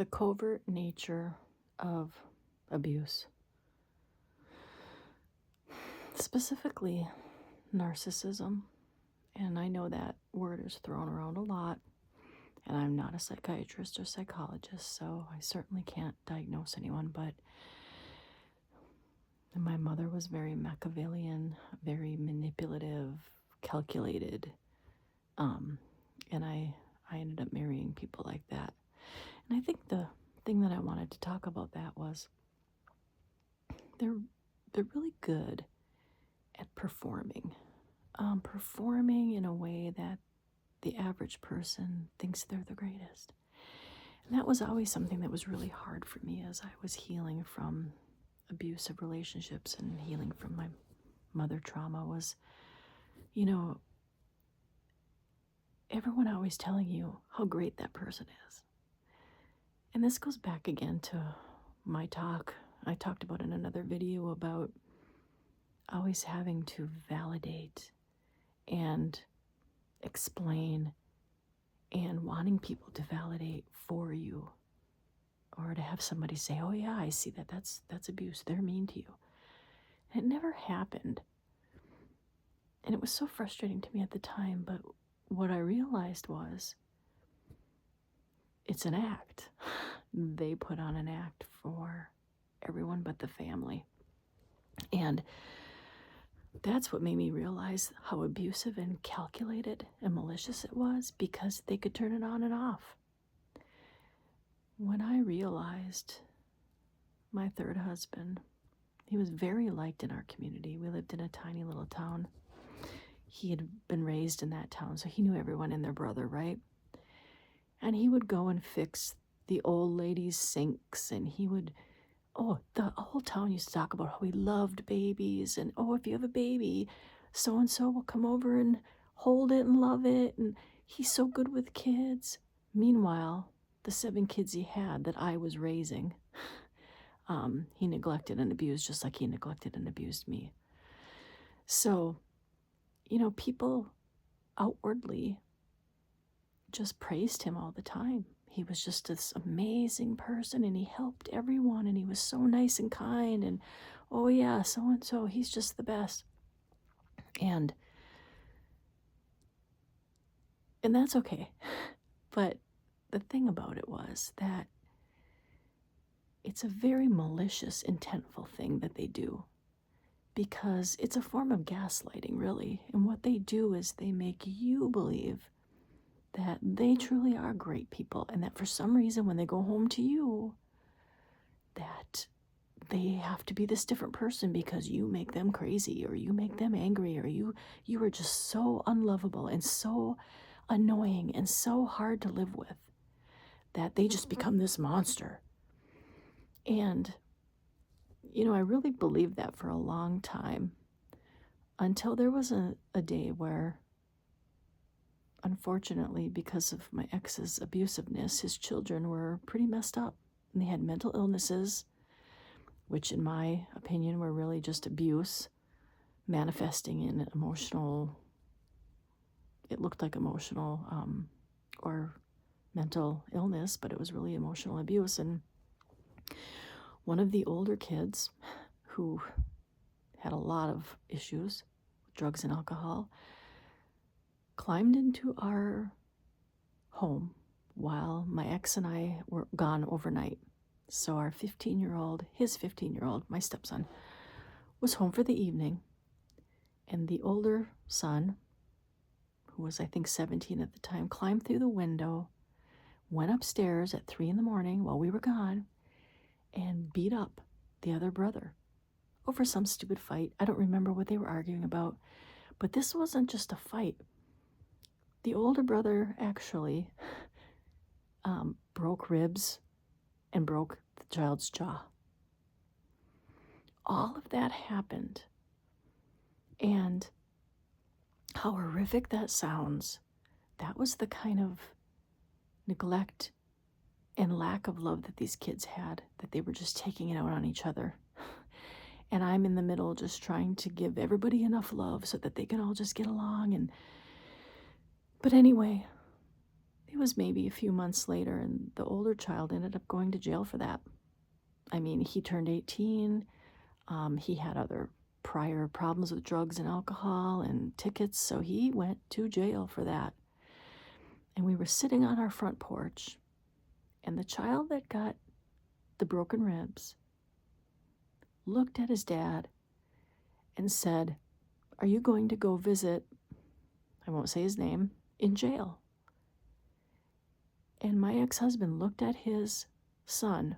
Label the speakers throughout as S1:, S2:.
S1: the covert nature of abuse, specifically narcissism. And I know that word is thrown around a lot, and I'm not a psychiatrist or psychologist, so I certainly can't diagnose anyone, but my mother was very Machiavellian, very manipulative, calculated, and I ended up marrying people like that. And I think the thing that I wanted to talk about that was they're really good at performing in a way that the average person thinks they're the greatest. And that was always something that was really hard for me as I was healing from abusive relationships and healing from my mother trauma was, everyone always telling you how great that person is. And this goes back again to my talk. I talked about in another video about always having to validate and explain and wanting people to validate for you, or to have somebody say, oh yeah, I see that, that's abuse, they're mean to you. And it never happened. And it was so frustrating to me at the time, but what I realized was it's an act. They put on an act for everyone but the family. And that's what made me realize how abusive and calculated and malicious it was, because they could turn it on and off. When I realized my third husband, he was very liked in our community. We lived in a tiny little town. He had been raised in that town, so he knew everyone and their brother, right? And he would go and fix the old ladies' sinks, and he would, the whole town used to talk about how he loved babies, and if you have a baby, so-and-so will come over and hold it and love it, and he's so good with kids. Meanwhile, the 7 kids he had that I was raising, he neglected and abused just like he neglected and abused me. So, people outwardly just praised him all the time. He was just this amazing person, and he helped everyone, and he was so nice and kind, and oh yeah, so-and-so, he's just the best. And that's okay. But the thing about it was that it's a very malicious, intentful thing that they do, because it's a form of gaslighting, really. And what they do is they make you believe that they truly are great people, and that for some reason when they go home to you, that they have to be this different person because you make them crazy, or you make them angry, or you are just so unlovable and so annoying and so hard to live with that they just become this monster. And I really believed that for a long time, until there was a day where, unfortunately, because of my ex's abusiveness, his children were pretty messed up, and they had mental illnesses, which in my opinion were really just abuse manifesting in emotional, it looked like emotional or mental illness, but it was really emotional abuse. And one of the older kids, who had a lot of issues with drugs and alcohol, climbed into our home while my ex and I were gone overnight. So our 15-year-old, his 15-year-old, my stepson, was home for the evening, and the older son, who was I think 17 at the time, climbed through the window, went upstairs at 3 a.m. while we were gone, and beat up the other brother over some stupid fight. I don't remember what they were arguing about, but this wasn't just a fight. The older brother actually broke ribs and broke the child's jaw. All of that happened. And how horrific that sounds, that was the kind of neglect and lack of love that these kids had, that they were just taking it out on each other. And I'm in the middle just trying to give everybody enough love so that they can all just get along. But anyway, It was maybe a few months later, and the older child ended up going to jail for that. I mean, he turned 18. He had other prior problems with drugs and alcohol and tickets, so he went to jail for that. And we were sitting on our front porch, and the child that got the broken ribs looked at his dad and said, "Are you going to go visit," I won't say his name, "in jail?" And my ex-husband looked at his son,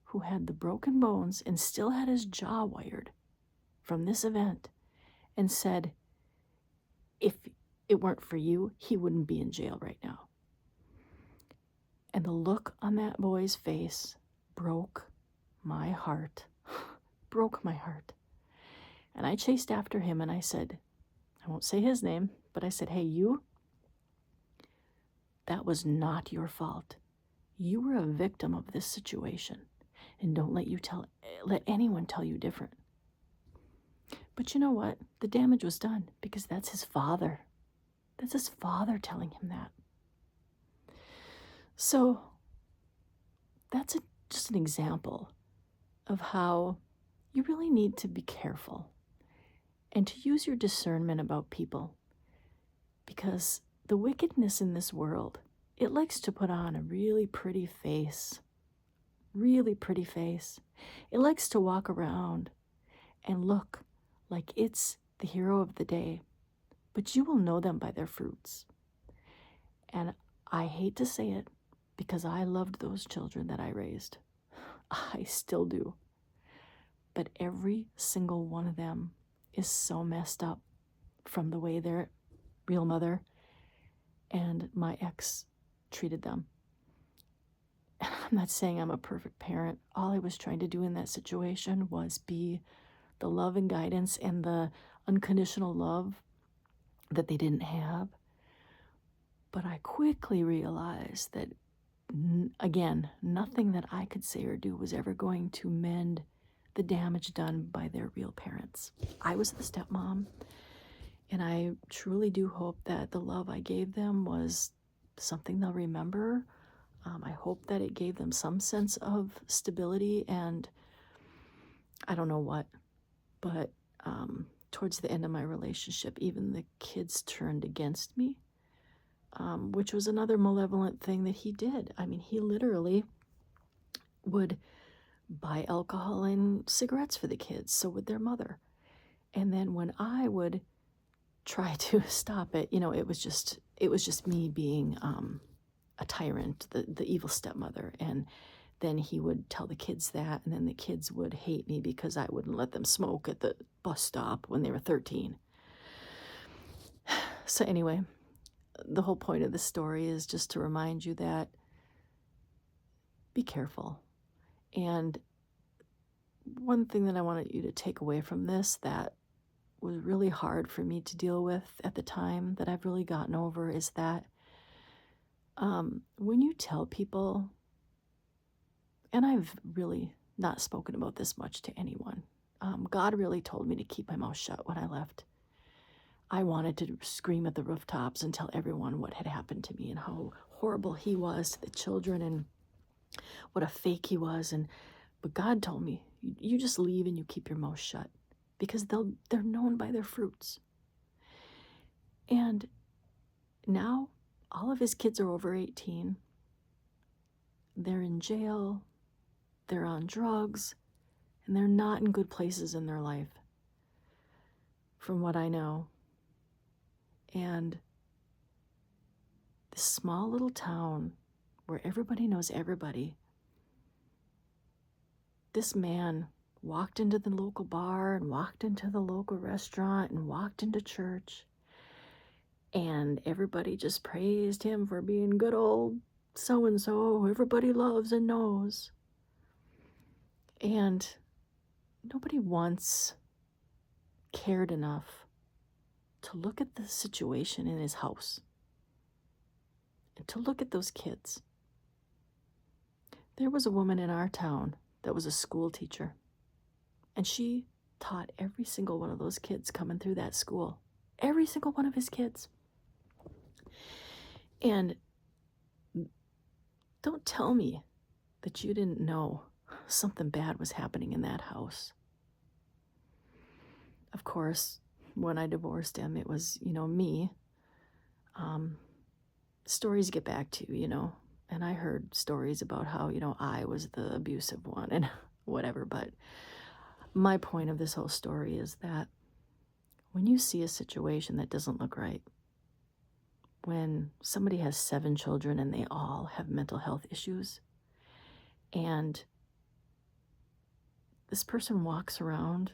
S1: who had the broken bones and still had his jaw wired from this event, and said, "If it weren't for you, he wouldn't be in jail right now." And the look on that boy's face broke my heart. Broke my heart. And I chased after him and I said, I won't say his name, but I said, "Hey, you, that was not your fault. You were a victim of this situation. And don't let anyone tell you different." But you know what? The damage was done because that's his father. That's his father telling him that. So that's just an example of how you really need to be careful and to use your discernment about people, because the wickedness in this world, it likes to put on a really pretty face. Really pretty face. It likes to walk around and look like it's the hero of the day, but you will know them by their fruits. And I hate to say it because I loved those children that I raised. I still do. But every single one of them is so messed up from the way their real mother and my ex treated them. And I'm not saying I'm a perfect parent. All I was trying to do in that situation was be the love and guidance and the unconditional love that they didn't have. But I quickly realized that, again, nothing that I could say or do was ever going to mend the damage done by their real parents. I was the stepmom, and I truly do hope that the love I gave them was something they'll remember. I hope that it gave them some sense of stability, and I don't know what, but towards the end of my relationship, even the kids turned against me, which was another malevolent thing that he did. I mean, he literally would buy alcohol and cigarettes for the kids, so would their mother. And then when I would try to stop it, it was just me being a tyrant, the evil stepmother. And then he would tell the kids that, and then the kids would hate me because I wouldn't let them smoke at the bus stop when they were 13. So anyway, the whole point of this story is just to remind you that be careful. And one thing that I wanted you to take away from this that was really hard for me to deal with at the time, that I've really gotten over, is that when you tell people, and I've really not spoken about this much to anyone, God really told me to keep my mouth shut when I left. I wanted to scream at the rooftops and tell everyone what had happened to me and how horrible he was to the children and what a fake he was. But God told me, you just leave and you keep your mouth shut, because they're known by their fruits. And now all of his kids are over 18. They're in jail, they're on drugs, and they're not in good places in their life, from what I know. And this small little town where everybody knows everybody, this man walked into the local bar and walked into the local restaurant and walked into church, and everybody just praised him for being good old so-and-so everybody loves and knows. And nobody once cared enough to look at the situation in his house and to look at those kids. There was a woman in our town that was a school teacher, and she taught every single one of those kids coming through that school, every single one of his kids. And Don't tell me that you didn't know something bad was happening in that house. Of course, when I divorced him, it was, me. Um, Stories get back to you, and I heard stories about how, I was the abusive one and whatever. But my point of this whole story is that when you see a situation that doesn't look right, when somebody has 7 children and they all have mental health issues, and this person walks around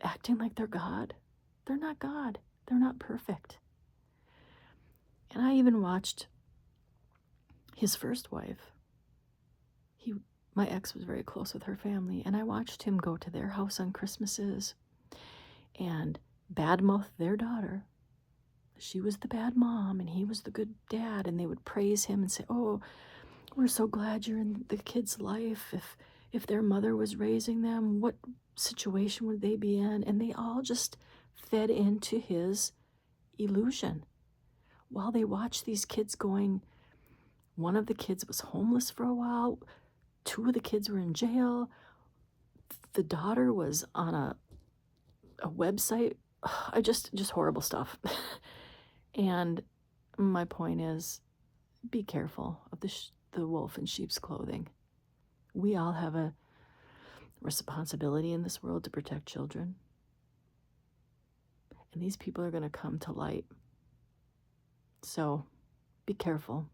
S1: acting like they're God. They're not God. They're not perfect. And I even watched his first wife. My ex was very close with her family, and I watched him go to their house on Christmases and badmouth their daughter. She was the bad mom, and he was the good dad, and they would praise him and say, "Oh, we're so glad you're in the kid's life. If their mother was raising them, what situation would they be in?" And they all just fed into his illusion while they watched these kids going. One of the kids was homeless for a while. 2 of the kids were in jail. The daughter was on a website. I just horrible stuff. And my point is, be careful of the wolf in sheep's clothing. We all have a responsibility in this world to protect children. And these people are going to come to light. So be careful.